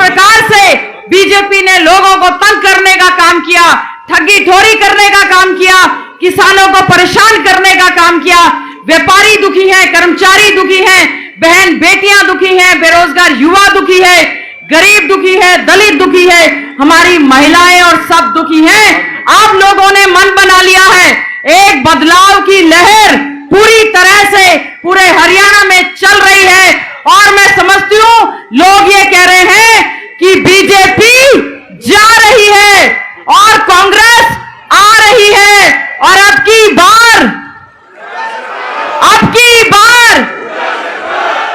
प्रकार से बीजेपी ने लोगों को तंग करने का काम किया, ठगी ठोरी करने का काम किया, किसानों को परेशान करने का काम किया, व्यापारी दुखी हैं, कर्मचारी दुखी हैं, बहन बेटियां दुखी हैं, बेरोजगार युवा दुखी है, गरीब दुखी है, दलित दुखी है, हमारी महिलाएं और सब दुखी हैं। आप लोगों ने मन बना लिया है, एक बदलाव की लहर पूरी तरह से पूरे हरियाणा में चल रही है और मैं समझती हूं लोग ये कह रहे हैं कि बीजेपी जा रही है और कांग्रेस आ रही है और अब की बार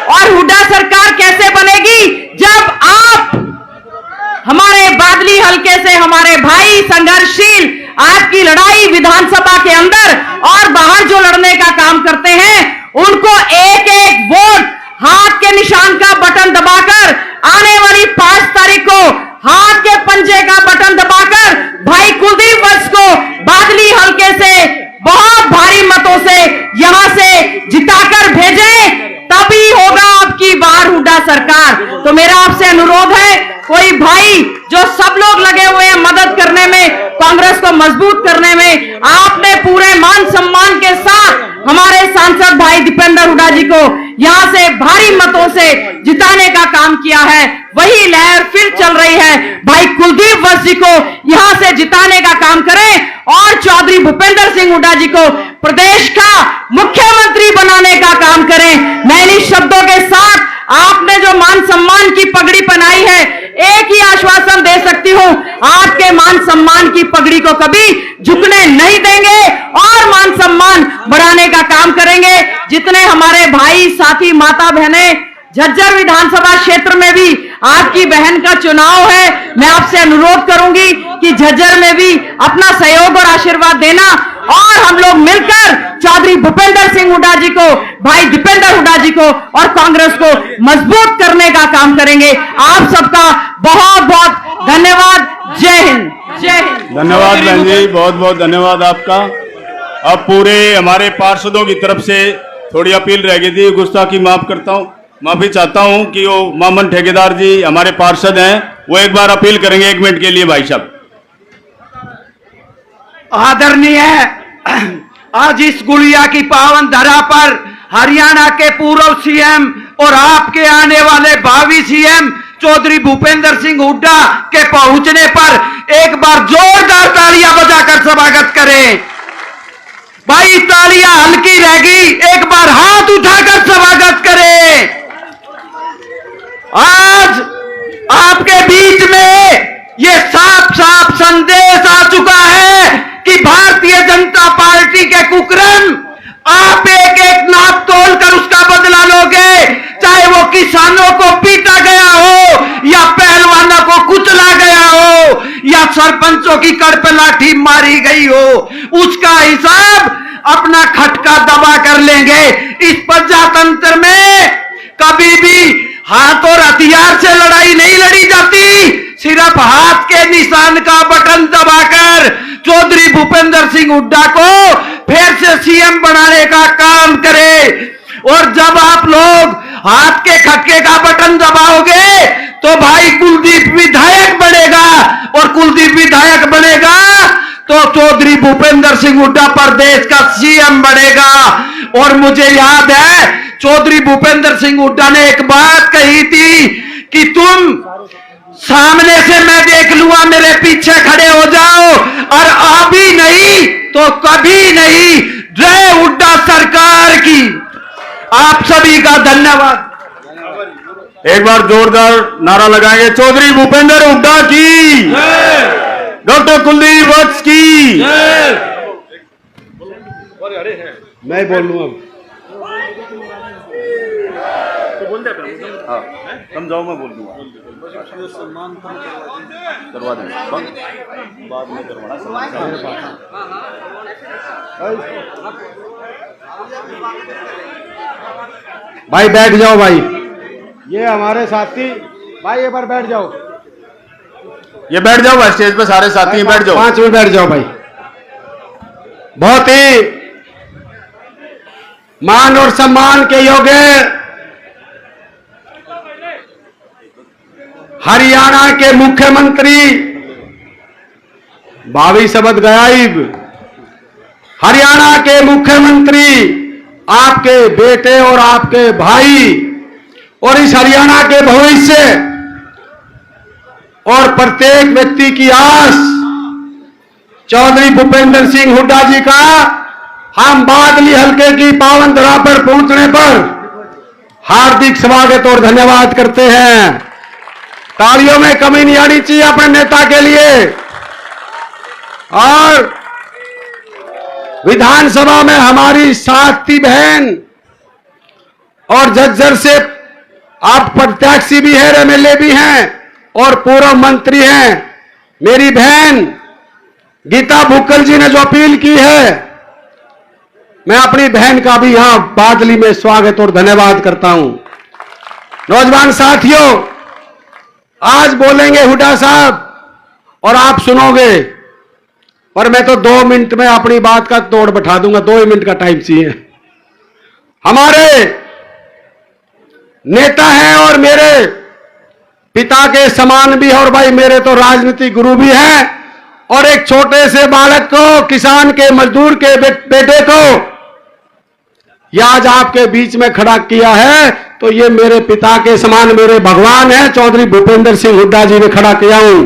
और हुड्डा सरकार कैसे बनेगी जब आप हमारे बादली हलके से हमारे भाई संघर्षशील आपकी लड़ाई विधानसभा के अंदर और बाहर जो लड़ने का काम करते हैं उनको एक एक वोट हाथ के निशान का बटन दबाकर आने वाली 5 तारीख को हाथ के पंजे का बटन दबाकर भाई कुलदीप वत्स को बादली हलके से बहुत भारी मतों से यहां से जिताकर भेजें, तभी होगा आपकी बार हुड्डा सरकार। तो मेरा आपसे अनुरोध है, कोई भाई जो सब लोग लगे हुए हैं मदद करने में, कांग्रेस को मजबूत करने में, आपने पूरे मान सम्मान के साथ हमारे सांसद भाई दीपेंद्र हुड्डा जी को यहां से भारी मतों से जिताने का काम किया है, वही लहर फिर चल रही है। भाई कुलदीप वत्स जी को यहां से जिताने का काम करें और चौधरी भूपेंद्र सिंह हुड्डा जी को प्रदेश का मुख्यमंत्री बनाने का काम करें। मैं इन शब्दों के साथ आपने जो मान सम्मान की पगड़ी पहनाई है, एक ही आश्वासन दे सकती हूं, आपके मान सम्मान की पगड़ी को कभी झुकने नहीं देंगे और मान सम्मान बढ़ाने का काम करेंगे। जितने हमारे भाई साथी माता बहनें झज्जर विधानसभा क्षेत्र में भी आपकी बहन का चुनाव है, मैं आपसे अनुरोध करूंगी कि झज्जर में भी अपना सहयोग और आशीर्वाद देना और हम लोग मिलकर चौधरी भूपेंद्र सिंह हुड्डा जी को, भाई दीपेंद्र हुड्डा जी को और कांग्रेस को मजबूत करने का काम करेंगे। आप सबका बहुत बहुत धन्यवाद। जय हिंद। जय हिंद। धन्यवाद बहन जी, बहुत बहुत धन्यवाद आपका। अब पूरे हमारे पार्षदों की तरफ से थोड़ी अपील रह गई थी, गुस्ताखी माफी चाहता हूं कि वो मामन ठेकेदार जी हमारे पार्षद हैं, वो एक बार अपील करेंगे 1 मिनट के लिए। भाई साहब आदरणीय, आज इस गुड़िया की पावन धरा पर हरियाणा के पूर्व सीएम और आपके आने वाले भावी सीएम चौधरी भूपेंद्र सिंह हुड्डा के पहुंचने पर एक बार जोरदार तालियां बजाकर स्वागत करें। भाई तालियां हल्की रहेगी, एक बार हाथ उठाकर स्वागत करें। आज आपके बीच में ये साफ साफ संदेश आ चुका है कि भारतीय जनता पार्टी के कुकर्म आप एक एक नाप तोल कर उसका बदला लोगे, चाहे वो किसानों को पीटा गया हो या पहलवानों को कुचला गया हो या सरपंचों की कड़ पे लाठी मारी गई हो, उसका हिसाब अपना खटका दबा कर लेंगे। इस प्रजातंत्र में कभी भी हाथ और हथियार से लड़ाई नहीं लड़ी जाती, सिर्फ हाथ के निशान का बटन दबाकर चौधरी भूपेंद्र सिंह हुड्डा को फिर से सीएम बनाने का काम करें। और जब आप लोग हाथ के खटके का बटन दबाओगे तो भाई कुलदीप विधायक बनेगा और कुलदीप विधायक बनेगा तो चौधरी भूपेंद्र सिंह हुड्डा प्रदेश का सीएम बनेगा। और मुझे याद है चौधरी भूपेंद्र सिंह हुड्डा ने एक बात कही थी कि तुम सामने से मैं देख लूंगा, मेरे पीछे खड़े हो जाओ, और अभी नहीं तो कभी नहीं। जय हुड्डा सरकार की। आप सभी का धन्यवाद। एक बार जोरदार नारा लगाएंगे, चौधरी भूपेंद्र हुड्डा की, डॉक्टर कुलदीप वत्स की। मैं बोल लूं अब, हाँ समझाओ, मैं बोल दूंगा, करवा देंगे बाद में करवाना। भाई बैठ जाओ भाई, ये हमारे साथी भाई, एक बार बैठ जाओ, ये बैठ जाओ भाई, स्टेज पे सारे साथी बैठ जाओ, 5 मिनट बैठ जाओ भाई। बहुत ही मान और सम्मान के योग्य हरियाणा के मुख्यमंत्री भावी शब्द गायब, हरियाणा के मुख्यमंत्री आपके बेटे और आपके भाई और इस हरियाणा के भविष्य और प्रत्येक व्यक्ति की आस चौधरी भूपेंद्र सिंह हुड्डा जी का हम बादली हलके की पावन धरा पर पहुंचने पर हार्दिक स्वागत और धन्यवाद करते हैं। तालियों में कमी नहीं आनी चाहिए अपने नेता के लिए। और विधानसभा में हमारी साथी बहन और झज्जर से आप प्रत्याशी भी हैं, एमएलए भी हैं और पूर्व मंत्री हैं, मेरी बहन गीता भुक्कल जी ने जो अपील की है, मैं अपनी बहन का भी यहां बादली में स्वागत और धन्यवाद करता हूं। नौजवान साथियों, आज बोलेंगे हुड्डा साहब और आप सुनोगे, पर मैं तो 2 मिनट में अपनी बात का तोड़ बैठा दूंगा, 2 मिनट का टाइम चाहिए। हमारे नेता हैं और मेरे पिता के समान भी है और भाई मेरे तो राजनीतिक गुरु भी हैं। और एक छोटे से बालक को, किसान के मजदूर के बेटे को ये आज आपके बीच में खड़ा किया है, तो ये मेरे पिता के समान मेरे भगवान हैं, चौधरी भूपेंद्र सिंह हुड्डा जी ने खड़ा किया हूं।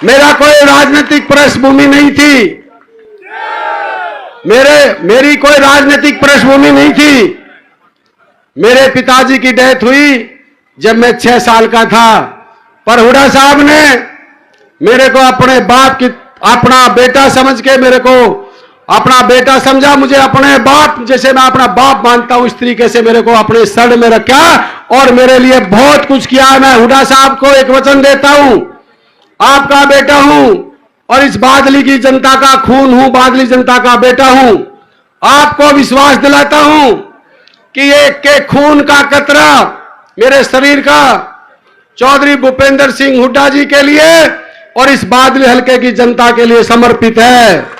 मेरा कोई राजनीतिक पृष्ठभूमि नहीं थी, मेरी कोई राजनीतिक पृष्ठभूमि नहीं थी। मेरे पिताजी की डेथ हुई जब मैं 6 साल का था, पर हुड्डा साहब ने मेरे को अपने बाप की, अपना बेटा समझ के मेरे को अपना बेटा समझा, मुझे अपने बाप जैसे मैं अपना बाप मानता हूं, इस तरीके से मेरे को अपने सर में रखा और मेरे लिए बहुत कुछ किया। मैं हुड्डा साहब को एक वचन देता हूं, आपका बेटा हूं और इस बादली की जनता का खून हूं, बादली जनता का बेटा हूं। आपको विश्वास दिलाता हूं कि एक के खून का कतरा मेरे शरीर का चौधरी भूपेंद्र सिंह हुड्डा जी के लिए और इस बादली हलके की जनता के लिए समर्पित है।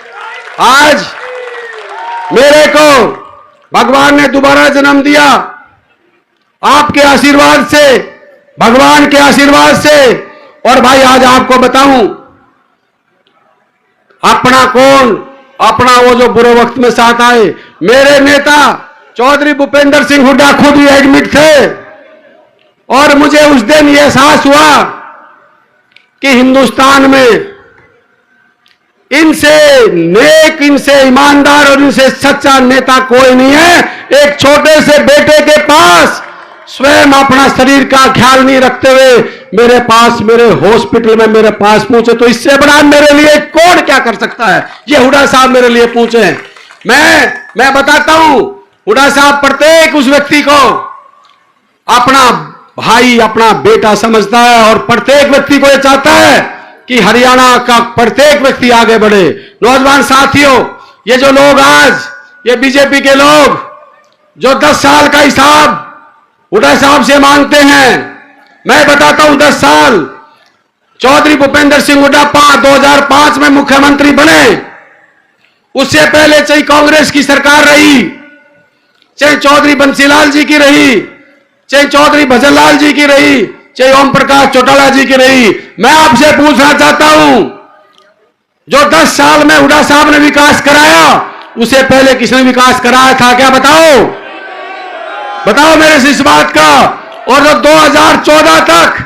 आज मेरे को भगवान ने दोबारा जन्म दिया, आपके आशीर्वाद से, भगवान के आशीर्वाद से। और भाई आज आपको बताऊं, अपना कौन, अपना वो जो बुरे वक्त में साथ आए, मेरे नेता चौधरी भूपेंद्र सिंह हुड्डा खुद ही एडमिट थे और मुझे उस दिन यह एहसास हुआ कि हिंदुस्तान में इनसे नेक, इनसे ईमानदार और इनसे सच्चा नेता कोई नहीं है। एक छोटे से बेटे के पास स्वयं अपना शरीर का ख्याल नहीं रखते हुए मेरे पास, मेरे हॉस्पिटल में मेरे पास पूछे, तो इससे बड़ा मेरे लिए कौन क्या कर सकता है? ये हुड्डा साहब मेरे लिए पूछे। मैं बताता हूं, हुड्डा साहब प्रत्येक उस व्यक्ति को अपना भाई, अपना बेटा समझता है और प्रत्येक व्यक्ति को यह चाहता है कि हरियाणा का प्रत्येक व्यक्ति आगे बढ़े। नौजवान साथियों, ये जो लोग आज, ये बीजेपी के लोग जो 10 साल का हिसाब हुड्डा साहब से मांगते हैं, मैं बताता हूं 10 साल चौधरी भूपेंद्र सिंह हुड्डा 2005 में मुख्यमंत्री बने, उससे पहले चाहे कांग्रेस की सरकार रही, चाहे चौधरी बंसीलाल जी की रही, चाहे चौधरी भजनलाल जी की रही, चाहे ओम प्रकाश चौटाला जी की रही, मैं आपसे पूछना चाहता हूं, जो 10 साल में हुड्डा साहब ने विकास कराया, उससे पहले किसने विकास कराया था? क्या बताओ मेरे से इस बात का। और जो 2014 तक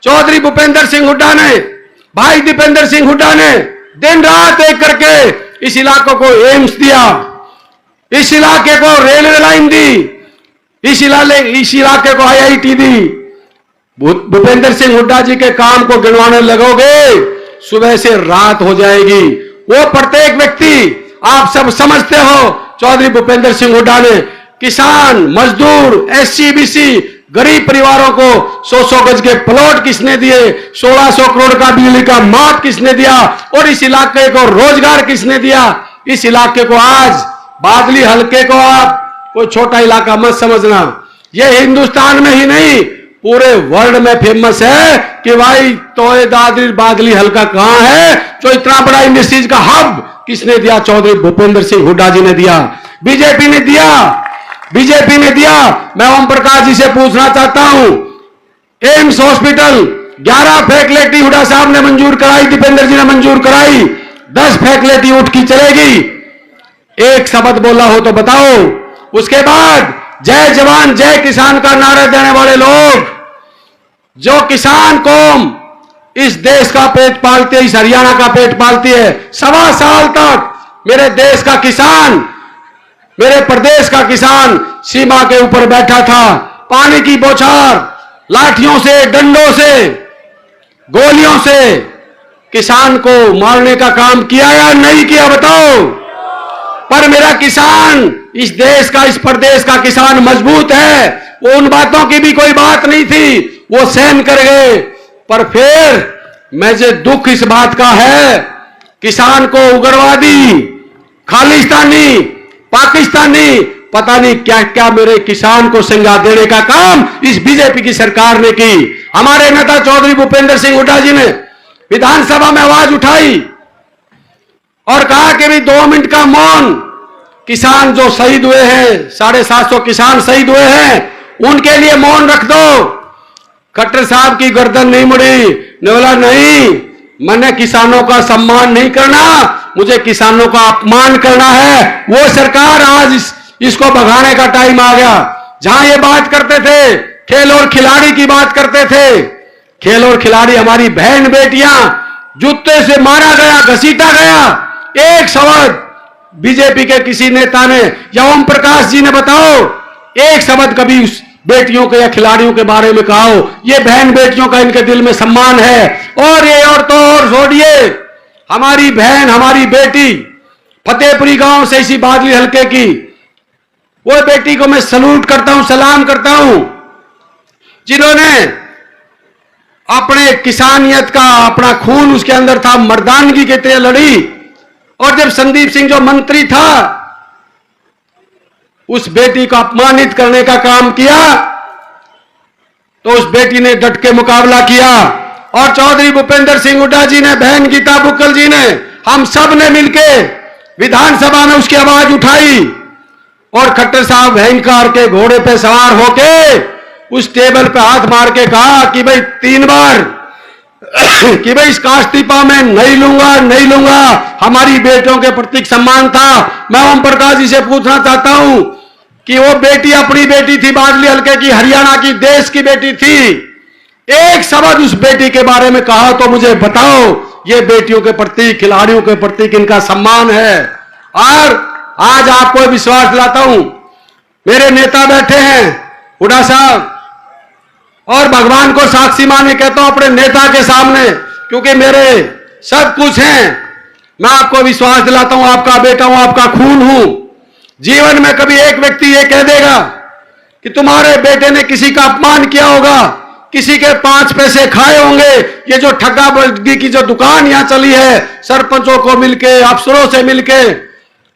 चौधरी भूपेंद्र सिंह हुड्डा ने, भाई दीपेंद्र सिंह हुड्डा ने दिन रात एक करके इस इलाकों को एम्स दिया, इस इलाके को रेलवे लाइन दी, इस इलाके को आईआईटी दी। भूपेंद्र सिंह हुड्डा जी के काम को गिनवाने लगोगे, सुबह से रात हो जाएगी। वो प्रत्येक व्यक्ति, आप सब समझते हो, चौधरी भूपेंद्र सिंह हुड्डा ने किसान, मजदूर, एससी बीसी गरीब परिवारों को 100-100 गज के प्लॉट किसने दिए, 1600 करोड़ का बिजली का माफ किसने दिया और इस इलाके को रोजगार किसने दिया। इस इलाके को आज बादली हलके को आप कोई छोटा इलाका मत समझना, यह हिंदुस्तान में ही नहीं पूरे वर्ल्ड में फेमस है कि भाई तोए दादरी बादली हलका कहां है। जो इतना बड़ा इंडस्ट्रीज का हब किसने दिया? चौधरी भूपेंद्र सिंह हुड्डा जी ने दिया, बीजेपी ने दिया। मैं ओम प्रकाश जी से पूछना चाहता हूं, एम्स हॉस्पिटल 11 फैकल्टी हुडा साहब ने मंजूर कराई, दीपेंद्र जी ने मंजूर कराई, 10 फैकल्टी उठ की चलेगी। एक शब्द बोला हो तो बताओ। उसके बाद जय जवान जय किसान का नारा देने वाले लोग, जो किसान कौम इस देश का पेट पालती है, इस हरियाणा का पेट पालती है। 1.25 साल तक मेरे देश का किसान, मेरे प्रदेश का किसान सीमा के ऊपर बैठा था, पानी की बौछार, लाठियों से, डंडों से, गोलियों से किसान को मारने का काम किया या नहीं किया बताओ। पर मेरा किसान, इस देश का, इस प्रदेश का किसान मजबूत है। वो उन बातों की भी कोई बात नहीं थी, वो सहन कर गए। पर फिर मुझे दुख इस बात का है, किसान को उग्रवादी, खालिस्तानी, पाकिस्तानी, पता नहीं क्या क्या मेरे किसान को संज्ञा देने का काम इस बीजेपी की सरकार ने की। हमारे नेता चौधरी भूपेंद्र सिंह हुड्डा जी ने विधानसभा में आवाज उठाई और कहा कि भी 2 मिनट का मौन, किसान जो शहीद हुए हैं, 750 किसान शहीद हुए हैं, उनके लिए मौन रख दो। खट्टर साहब की गर्दन नहीं मुड़ी, ने बोला नहीं, मैंने किसानों का सम्मान नहीं करना, मुझे किसानों का अपमान करना है। वो सरकार आज इसको भगाने का टाइम आ गया। जहां ये बात करते थे, खेल और खिलाड़ी की बात करते थे, खेल और खिलाड़ी हमारी बहन बेटियां जूते से मारा गया, घसीटा गया। एक शब्द बीजेपी के किसी नेता ने या ओम प्रकाश जी ने बताओ, एक शब्द कभी उस बेटियों के या खिलाड़ियों के बारे में कहा हो। ये बहन बेटियों का इनके दिल में सम्मान है। और ये और तो और छोड़िए, हमारी बहन, हमारी बेटी फतेहपुरी गांव से, इसी बादली हल्के की, वो बेटी को मैं सलूट करता हूं, सलाम करता हूं, जिन्होंने अपने किसानियत का अपना खून उसके अंदर था, मर्दानगी के तरह लड़ी। और जब संदीप सिंह जो मंत्री था, उस बेटी को अपमानित करने का काम किया, तो उस बेटी ने डट के मुकाबला किया। और चौधरी भूपेंद्र सिंह हुड्डा जी ने, बहन गीता बुक्कल जी ने, हम सब ने मिलके विधानसभा में उसकी आवाज उठाई। और खट्टर साहब अहंकार के घोड़े पे सवार होके उस टेबल पे हाथ मार के कहा कि भाई 3 बार कि भाई इस का इस्तीफा मैं नहीं लूंगा, नहीं लूंगा। हमारी बेटियों के प्रति सम्मान था। मैं ओम प्रकाश जी से पूछना चाहता हूं कि वो बेटी अपनी बेटी थी, बादली हल्के की, हरियाणा की, देश की बेटी थी। एक शब्द उस बेटी के बारे में कहा तो मुझे बताओ। ये बेटियों के प्रति, खिलाड़ियों के प्रति किनका सम्मान है। और आज आपको विश्वास दिलाता हूं, मेरे नेता बैठे हैं हुड्डा साहब, और भगवान को साक्षी माने कहता हूं अपने नेता के सामने, क्योंकि मेरे सब कुछ हैं। मैं आपको विश्वास दिलाता हूं, आपका बेटा हूं, आपका खून हूं। जीवन में कभी एक व्यक्ति ये कह देगा कि तुम्हारे बेटे ने किसी का अपमान किया होगा, किसी के 5 पैसे खाए होंगे, ये जो ठग्गा बल्दी की जो दुकान यहां चली है, सरपंचों को मिलके, अफसरों से मिलके,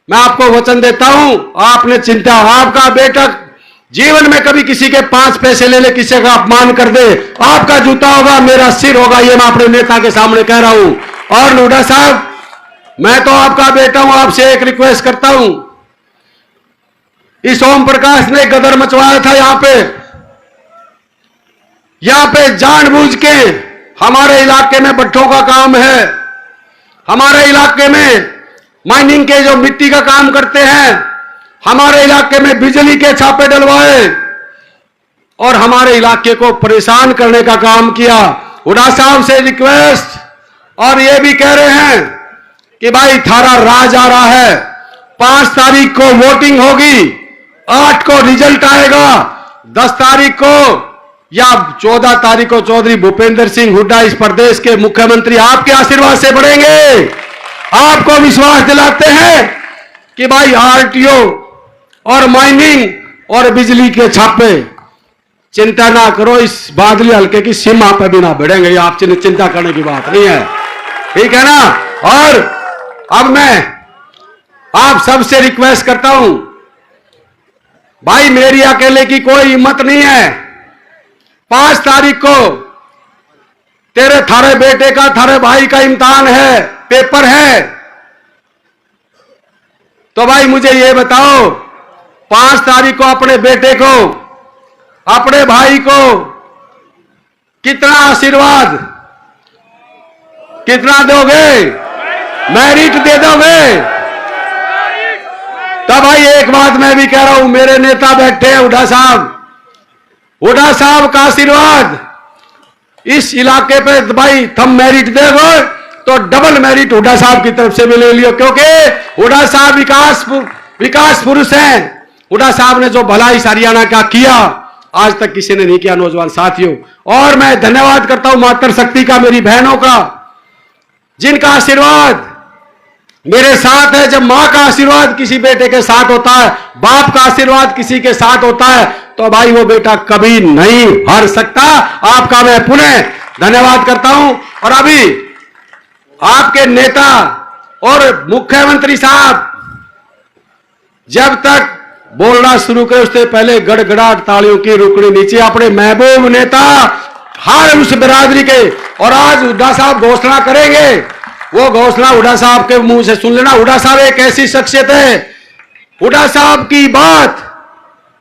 मैं आपको वचन देता हूं, आपने चिंता, आपका बेटा जीवन में कभी किसी के 5 पैसे ले ले, किसी का अपमान कर दे, आपका जूता होगा, मेरा सिर होगा। ये मैं अपने नेता के सामने कह रहा हूं। और हुड्डा साहब, मैं तो आपका बेटा हूं, आपसे एक रिक्वेस्ट करता हूं। इस ओम प्रकाश ने गदर मचवाया था यहां पे जानबूझ के। हमारे इलाके में भट्ठों का काम है, हमारे इलाके में माइनिंग के जो मिट्टी का काम करते हैं, हमारे इलाके में बिजली के छापे डलवाए और हमारे इलाके को परेशान करने का काम किया। हुड्डा साहब से रिक्वेस्ट, और ये भी कह रहे हैं कि भाई थारा राज आ रहा है, 5 तारीख को वोटिंग होगी, 8 को रिजल्ट आएगा, 10 तारीख को या 14 तारीख को चौधरी भूपेंद्र सिंह हुड्डा इस प्रदेश के मुख्यमंत्री आपके आशीर्वाद से बढ़ेंगे। आपको विश्वास दिलाते हैं कि भाई आरटीओ और माइनिंग और बिजली के छापे, चिंता ना करो, इस बादली हल्के की सीमा पर भी ना बढ़ेंगे। ये आप चिंता करने की बात नहीं है, ठीक है ना। और अब मैं आप सबसे रिक्वेस्ट करता हूं, भाई मेरी अकेले की कोई हिम्मत नहीं है। 5 तारीख को तेरे थारे बेटे का, थारे भाई का इम्तिहान है, पेपर है। तो भाई मुझे ये बताओ, 5 तारीख को अपने बेटे को, अपने भाई को कितना आशीर्वाद, कितना दोगे? मेरिट दे दोगे? तब भाई एक बात मैं भी कह रहा हूं, मेरे नेता बैठे हैं हुड्डा साहब का आशीर्वाद इस इलाके पे भाई थम मेरिट दोगे तो डबल मेरिट हुड्डा साहब की तरफ से भी ले लियो, क्योंकि हुड्डा साहब विकास पुरुष हैं। हुड्डा साहब ने जो भलाई हरियाणा का किया आज तक किसी ने नहीं किया नौजवान साथियों। और मैं धन्यवाद करता हूं मातृ शक्ति का, मेरी बहनों का, जिनका आशीर्वाद मेरे साथ है। जब मां का आशीर्वाद किसी बेटे के साथ होता है, बाप का आशीर्वाद किसी के साथ होता है, तो भाई वो बेटा कभी नहीं हार सकता। आपका मैं पुनः धन्यवाद करता हूं। और अभी आपके नेता और मुख्यमंत्री साहब जब तक बोलना शुरू करे उससे पहले गड़गड़ाहट तालियों की रुकनी नीचे। अपने महबूब नेता हर उस बिरादरी के, और आज हुड्डा साहब घोषणा करेंगे, वो घोषणा हुड्डा साहब के मुंह से सुन लेना। हुड्डा साहब एक ऐसी शख्सियत है, हुड्डा साहब की बात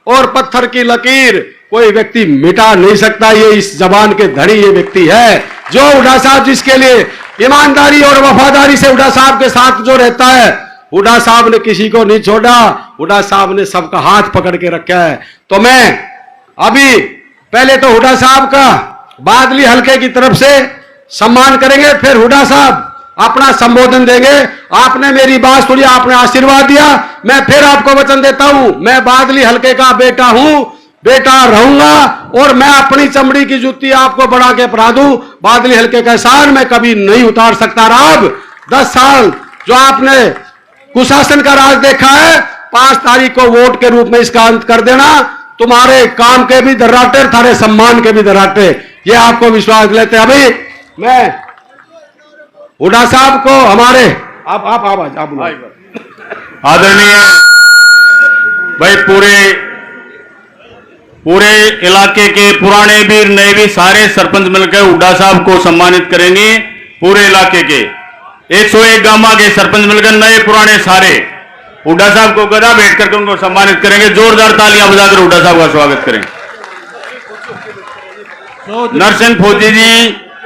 और पत्थर की लकीर कोई व्यक्ति मिटा नहीं सकता। ये इस जबान के धनी ये व्यक्ति है जो हुड्डा साहब जिसके लिए ईमानदारी और वफादारी से हुड्डा साहब के साथ जो रहता है, हुड्डा साहब ने किसी को नहीं छोड़ा, हुड्डा साहब ने सबका हाथ पकड़ के रखा है। तो मैं अभी पहले तो हुड्डा साहब का बादली हल्के की तरफ से सम्मान करेंगे, फिर हुड्डा साहब अपना संबोधन देंगे। आपने मेरी बात सुनी, आपने आशीर्वाद दिया, मैं फिर आपको वचन देता हूं, मैं बादली हल्के का बेटा हूं, बेटा रहूंगा, और मैं अपनी चमड़ी की जूती आपको बढ़ा के पहना दूं। बादली हल्के का एहसान मैं कभी नहीं उतार सकता। अब 10 साल जो आपने कुशासन का राज देखा है, 5 तारीख को वोट के रूप में इसका अंत कर देना। तुम्हारे काम के भी दर्राटे, थारे सम्मान के भी दर्राटे, ये आपको विश्वास लेते। अभी मैं हुड्डा साहब को हमारे आप आदरणीय भाई, पूरे इलाके के पुराने भी नए भी सारे सरपंच मिलकर हुड्डा साहब को सम्मानित करेंगे। पूरे इलाके के 101 गांव के सरपंच मिलकर नए पुराने सारे हुड्डा साहब को गदा बैठ करके उनको सम्मानित करेंगे। जोरदार तालियां बजाकर हुड्डा साहब का स्वागत करें। नरसिंह फौजी जी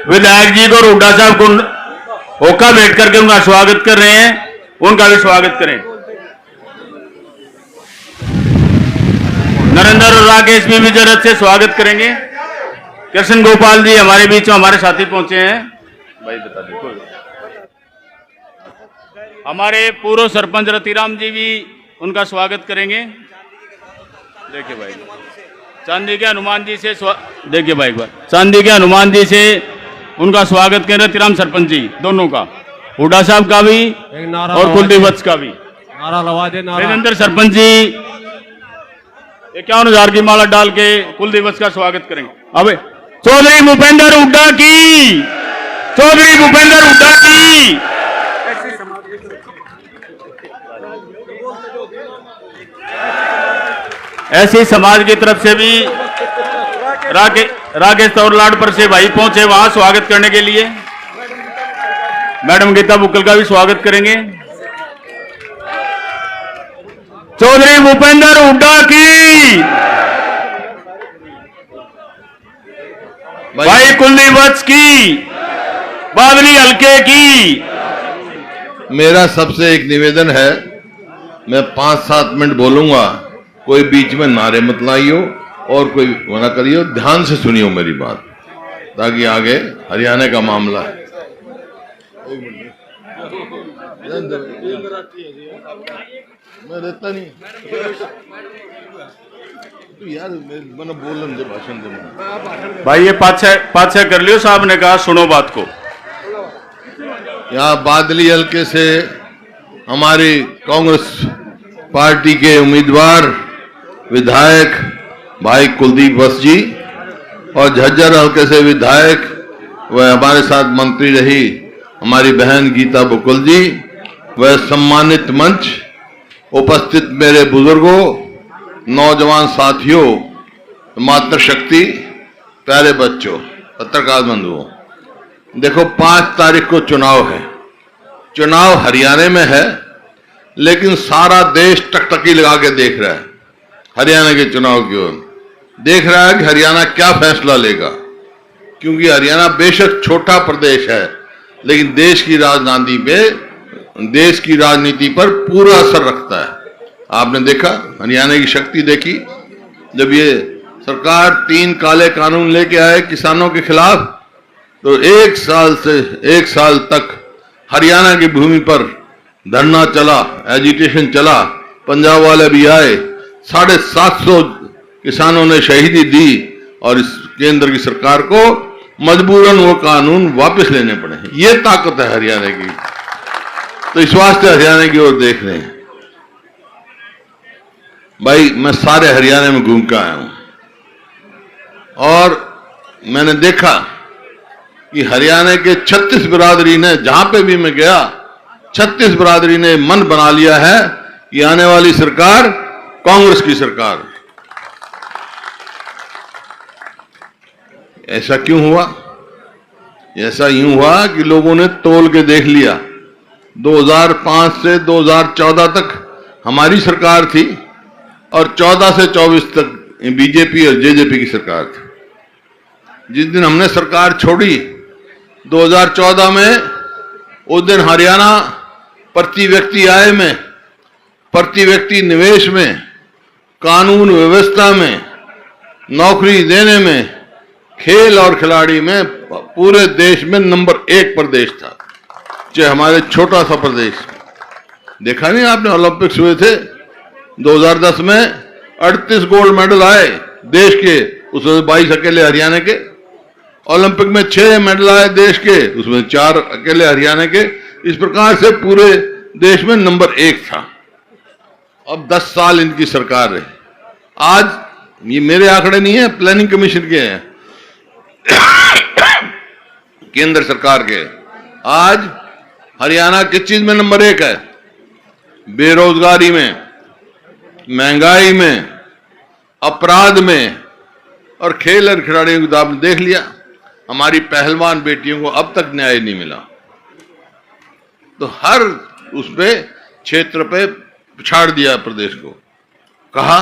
विधायक जी को हुड्डा साहब को होका बैठ करके उनका स्वागत कर रहे हैं, उनका भी स्वागत करें। नरेंद्र और राकेश भी जरूरत से स्वागत करेंगे। कृष्ण गोपाल जी हमारे बीच में हमारे साथी पहुंचे हैं, भाई बता दो। हमारे पूर्व सरपंच रतिराम जी भी उनका स्वागत करेंगे। देखिए भाई, चांदी के हनुमान जी से देखिए भाई, एक बार चांदी के हनुमान जी से उनका स्वागत करें। रतिराम सरपंच जी दोनों का, हुड्डा साहब का भी और कुलदीप वत्स का भी। नरेंद्र सरपंच जी 51,000 की माला डाल के कुलदीप वत्स का स्वागत करेंगे। अब चौधरी भूपेंद्र हुड्डा की, चौधरी भूपेंद्र हुड्डा की। ऐसी समाज की तरफ से भी राकेश तौरलाड पर से भाई पहुंचे वहां स्वागत करने के लिए। मैडम गीता बुक्कल का भी स्वागत करेंगे। चौधरी भूपेंद्र हुड्डा की, भाई कुलदीप वत्स की, बादली हल्के की। मेरा सबसे एक निवेदन है, मैं 5-7 मिनट बोलूंगा, कोई बीच में नारे मत लाइयो और कोई मना करियो, ध्यान से सुनियो मेरी बात, ताकि आगे हरियाणा का मामला है। मैं देता नहीं तो यार, मैंने बोलन दे, भाषण दे भाई। ये पाछा कर लियो, साहब ने कहा सुनो बात को। यहाँ बादली हल्के से हमारी कांग्रेस पार्टी के उम्मीदवार विधायक भाई कुलदीप वत्स जी, और झज्जर हल्के से विधायक वह हमारे साथ मंत्री रही हमारी बहन गीता बुक्कल जी, वह सम्मानित मंच, उपस्थित मेरे बुजुर्गों, नौजवान साथियों, मातृ शक्ति, प्यारे बच्चों, पत्रकार बंधुओं, देखो 5 तारीख को चुनाव है। चुनाव हरियाणा में है, लेकिन सारा देश टकटकी लगा के देख रहा है हरियाणा के चुनाव की ओर, देख रहा है कि हरियाणा क्या फैसला लेगा। क्योंकि हरियाणा बेशक छोटा प्रदेश है, लेकिन देश की राजनीति पर पूरा असर रखता है। आपने देखा, हरियाणा की शक्ति देखी, जब ये सरकार 3 काले कानून लेके आए किसानों के खिलाफ, तो 1 साल तक हरियाणा की भूमि पर धरना चला, एजिटेशन चला, पंजाब वाले भी आए, 750 किसानों ने शहीदी दी और इस केंद्र की सरकार को मजबूरन वो कानून वापस लेने पड़े। ये ताकत है हरियाणा की। तो इस वास्ते हरियाणा की ओर देख रहे हैं। भाई, मैं सारे हरियाणा में घूम के आया हूं और मैंने देखा कि हरियाणा के 36 बिरादरी ने, जहां पे भी मैं गया, 36 बिरादरी ने मन बना लिया है कि आने वाली सरकार कांग्रेस की सरकार। ऐसा क्यों हुआ? ऐसा यूं हुआ कि लोगों ने तोल के देख लिया। 2005 से 2014 तक हमारी सरकार थी और 14 से 24 तक बीजेपी और जेजेपी की सरकार थी। जिस दिन हमने सरकार छोड़ी 2014 में, उस दिन हरियाणा प्रति व्यक्ति आय में, प्रति व्यक्ति निवेश में, कानून व्यवस्था में, नौकरी देने में, खेल और खिलाड़ी में पूरे देश में नंबर 1 प्रदेश था, चाहे हमारे छोटा सा प्रदेश। देखा नहीं आपने, ओलंपिक्स हुए थे 2010 में, 38 गोल्ड मेडल आए देश के, उसमें 22 अकेले हरियाणा के। ओलंपिक में 6 मेडल आए देश के, उसमें 4 अकेले हरियाणा के। इस प्रकार से पूरे देश में नंबर 1 था। अब 10 साल इनकी सरकार रही। आज ये मेरे आंकड़े नहीं है, प्लानिंग कमीशन के हैं, केंद्र सरकार के। आज हरियाणा किस चीज में नंबर 1 है? बेरोजगारी में, महंगाई में, अपराध में और खेल और खिलाड़ियों को आपने देख लिया। हमारी पहलवान बेटियों को अब तक न्याय नहीं मिला। तो हर उस पे क्षेत्र पे पिछाड़ दिया प्रदेश को। कहा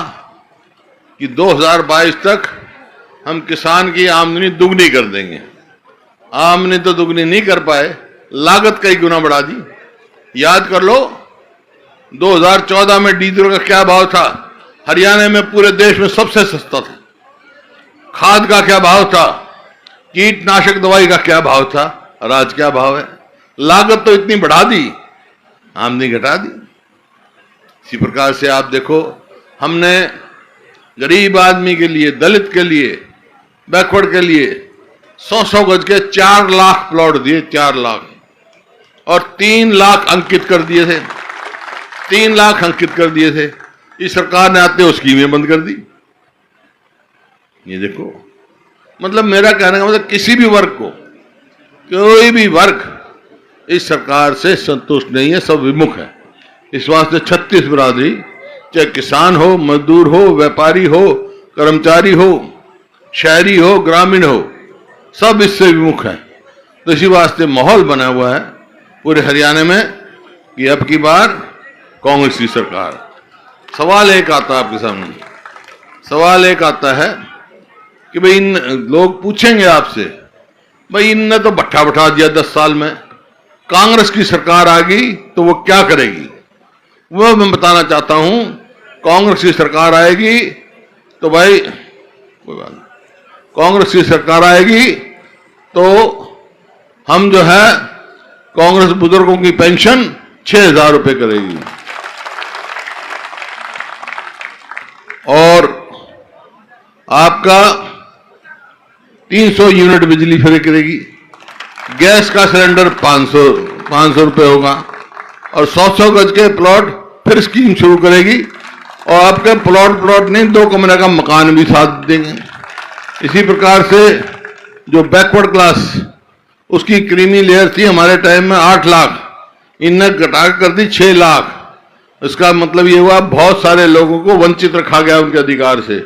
कि 2022 तक हम किसान की आमदनी दुगनी कर देंगे। आमदनी तो दुगनी नहीं कर पाए, लागत कई गुना बढ़ा दी। याद कर लो, 2014 में डीजल का क्या भाव था? हरियाणा में पूरे देश में सबसे सस्ता था। खाद का क्या भाव था? कीटनाशक दवाई का क्या भाव था? और आज क्या भाव है? लागत तो इतनी बढ़ा दी, आमदनी घटा दी। इसी प्रकार से आप देखो, हमने गरीब आदमी के लिए, दलित के लिए, बैकवर्ड के लिए 100-100 गज के 4 लाख प्लॉट दिए, 4 लाख, और 3 लाख अंकित कर दिए थे। 3 लाख अंकित कर दिए थे। इस सरकार ने आते हुए स्कीमें बंद कर दी। ये देखो, मतलब मेरा कहने का मतलब किसी भी वर्ग को, कोई भी वर्ग इस सरकार से संतुष्ट नहीं है, सब विमुख है। इस वास्ते 36 बिरादरी, चाहे किसान हो, मजदूर हो, व्यापारी हो, कर्मचारी हो, शहरी हो, ग्रामीण हो, सब इससे विमुख है। तो इसी वास्ते माहौल बना हुआ है पूरे हरियाणा में कि अब की बार कांग्रेस की सरकार। सवाल एक आता है आपके सामने, सवाल एक आता है कि भाई इन लोग पूछेंगे आपसे, भाई इनने तो भट्ठा बैठा दिया 10 साल में, कांग्रेस की सरकार आ गई तो वो क्या करेगी? वो मैं बताना चाहता हूं, कांग्रेस की सरकार आएगी तो भाई कोई बात नहीं, कांग्रेस की सरकार आएगी तो हम जो है कांग्रेस बुजुर्गों की पेंशन 6,000 रुपए करेगी और आपका 300 यूनिट बिजली फ्री करेगी। गैस का सिलेंडर 500 रुपए होगा और 100-100 गज के प्लॉट फिर स्कीम शुरू करेगी और आपके प्लॉट नहीं, 2 कमरे का मकान भी साथ देंगे। इसी प्रकार से जो बैकवर्ड क्लास, उसकी क्रीमी लेयर थी हमारे टाइम में 8 लाख, इनने घटा कर दी 6 लाख। इसका मतलब ये हुआ बहुत सारे लोगों को वंचित रखा गया उनके अधिकार से।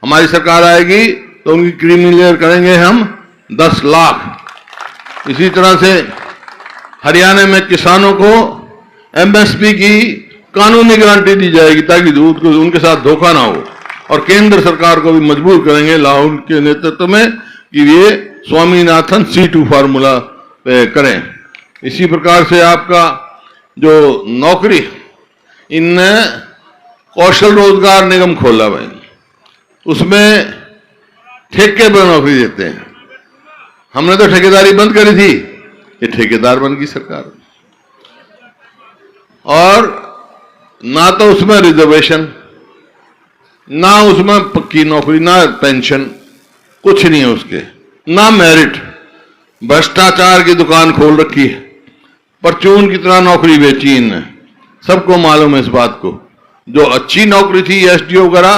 हमारी सरकार आएगी तो उनकी क्रीमी लेयर करेंगे हम 10 लाख। इसी तरह से हरियाणा में किसानों को एमएसपी की कानूनी गारंटी दी जाएगी ताकि दूध को उनके साथ धोखा ना हो, और केंद्र सरकार को भी मजबूर करेंगे, राहुल के नेतृत्व में कि ये स्वामीनाथन C2 फार्मूला पे करें। इसी प्रकार से आपका जो नौकरी, इनने कौशल रोजगार निगम खोला भाई, उसमें ठेके पर नौकरी देते हैं। हमने तो ठेकेदारी बंद करी थी, ये ठेकेदार बन गई सरकार। और ना तो उसमें रिजर्वेशन, ना उसमें पक्की नौकरी, ना पेंशन, कुछ नहीं है उसके, ना मेरिट। भ्रष्टाचार की दुकान खोल रखी है, परचून की तरह नौकरी बेची इनने। सबको मालूम है इस बात को। जो अच्छी नौकरी थी एसडीओ वगैरह,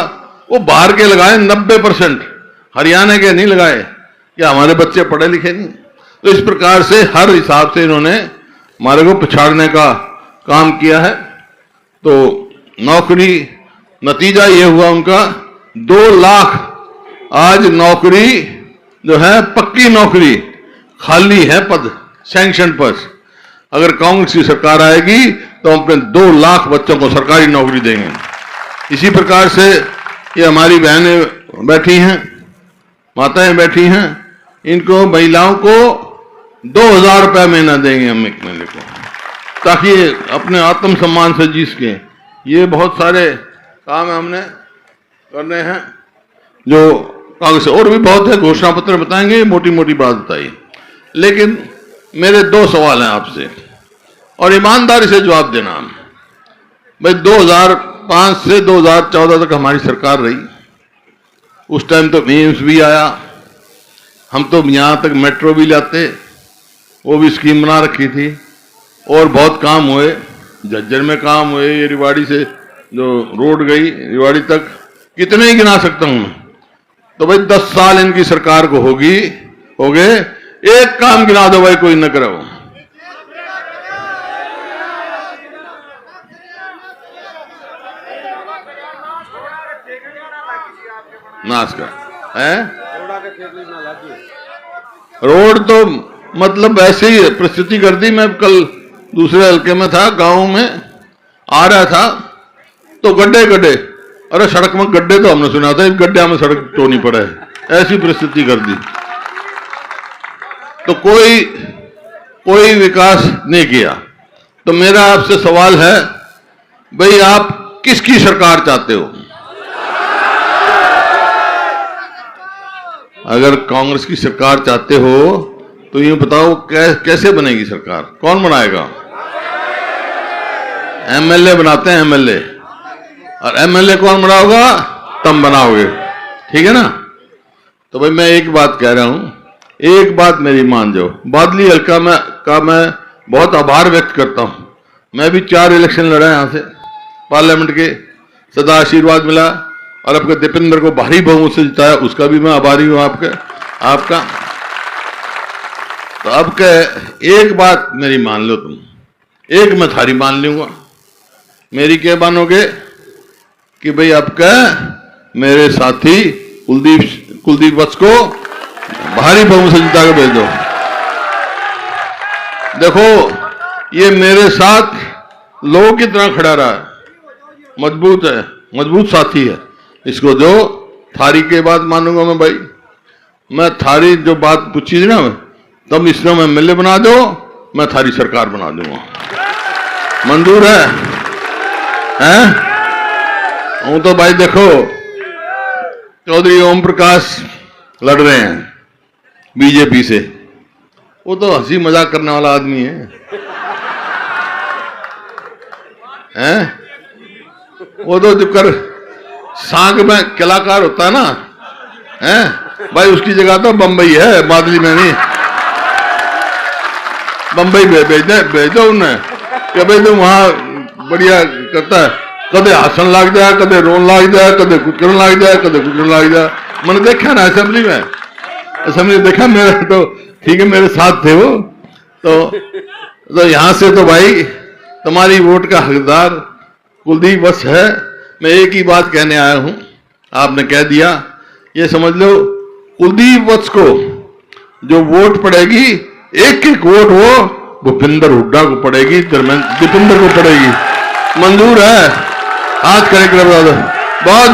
वो बाहर के लगाए 90%, हरियाणा के नहीं लगाए, क्या हमारे बच्चे पढ़े लिखे नहीं। तो इस प्रकार से हर हिसाब से इन्होंने हमारे को पछाड़ने का काम किया है। तो नौकरी, नतीजा ये हुआ उनका 2 लाख आज नौकरी जो है, पक्की नौकरी खाली है, पद सैंक्शन पर। अगर कांग्रेस की सरकार आएगी तो हम अपने 2 लाख बच्चों को सरकारी नौकरी देंगे। इसी प्रकार से ये हमारी बहनें बैठी हैं, माताएं बैठी हैं, इनको महिलाओं को 2000 रुपये महीना देंगे हम एक महीने को, ताकि अपने आत्मसम्मान से जी सकें। ये बहुत सारे काम हमने करने हैं जो कांग्रेस, और भी बहुत है, घोषणा पत्र बताएंगे, मोटी मोटी बात बताइए। लेकिन मेरे 2 सवाल हैं आपसे, और ईमानदारी से जवाब देना। भाई 2005 से 2014 तक हमारी सरकार रही, उस टाइम तो एम्स भी आया, हम तो यहाँ तक मेट्रो भी लाते, वो भी स्कीम बना रखी थी, और बहुत काम हुए, झज्जर में काम हुए, ये रिवाड़ी से जो रोड गई रिवाड़ी तक, कितने ही गिना सकता हूं मैं। तो भाई 10 साल इनकी सरकार को हो गए, एक काम गिना दो भाई कोई न करो। नाश कर है रोड तो मतलब ऐसे ही परिस्थिति कर दी। मैं कल दूसरे हल्के में था, गांव में आ रहा था, तो गड्ढे गड्ढे, अरे सड़क में गड्ढे तो हमने सुना था, इस गड्ढे में सड़क टोनी पड़ा है, ऐसी परिस्थिति कर दी। तो कोई विकास नहीं किया। तो मेरा आपसे सवाल है, भाई आप किसकी सरकार चाहते हो? अगर कांग्रेस की सरकार चाहते हो तो ये बताओ कैसे बनेगी सरकार, कौन बनाएगा? एमएलए बनाते हैं एमएलए, और एमएलए कौन बनाओगा? तुम बनाओगे, ठीक है ना? तो भाई मैं एक बात कह रहा हूं, एक बात मेरी मान जाओ, बादली हल्का का मैं बहुत आभार व्यक्त करता हूं। मैं भी 4 इलेक्शन लड़ा यहां से पार्लियामेंट के, सदा आशीर्वाद मिला, और आपके दीपेंद्र को भारी बहुमत से जिताया, उसका भी मैं आभारी हूं आपका। तो अब एक बात मेरी मान लो तुम, एक मैं थारी मान लूंगा, मेरी क्या मानोगे? कि भाई आपका मेरे साथी कुलदीप वत्स को भारी बहुमत से जिता के भेज दो। देखो ये मेरे साथ लोगों की तरह खड़ा रहा है, मजबूत है, मजबूत साथी है, इसको जो थारी के बाद मानूंगा मैं। भाई मैं थारी जो बात पूछी थी ना, तुम इसमें मैं एमएलए बना दो, मैं थारी सरकार बना दूंगा, मंजूर है? वो तो भाई देखो चौधरी ओम प्रकाश लड़ रहे हैं बीजेपी से, वो तो हंसी मजाक करने वाला आदमी है, वो तो जो कर सांग में कलाकार होता है ना, भाई उसकी जगह तो बंबई है, बादली में नहीं। बंबई भेज दो उन्हें कि भाई तुम वहां बढ़िया करता है, कदे हसन लग जाए, कदे रोन लग जाए, कदे कुटकन लग जाए, कदे कुटकन लग जाए। मैंने देखा ना असेंबली में देखा, मेरे तो ठीक है, मेरे साथ थे वो। तो यहां से तो भाई तुम्हारी वोट का हकदार कुलदीप वत्स है। मैं एक ही बात कहने आया हूं, आपने कह दिया, ये समझ लो कुलदीप वत्स को जो वोट पड़ेगी, एक एक वोट वो भूपिंदर हुड्डा को पड़ेगी, दीपेंद्र को पड़ेगी। मंजूर है? हाथ करें बहुत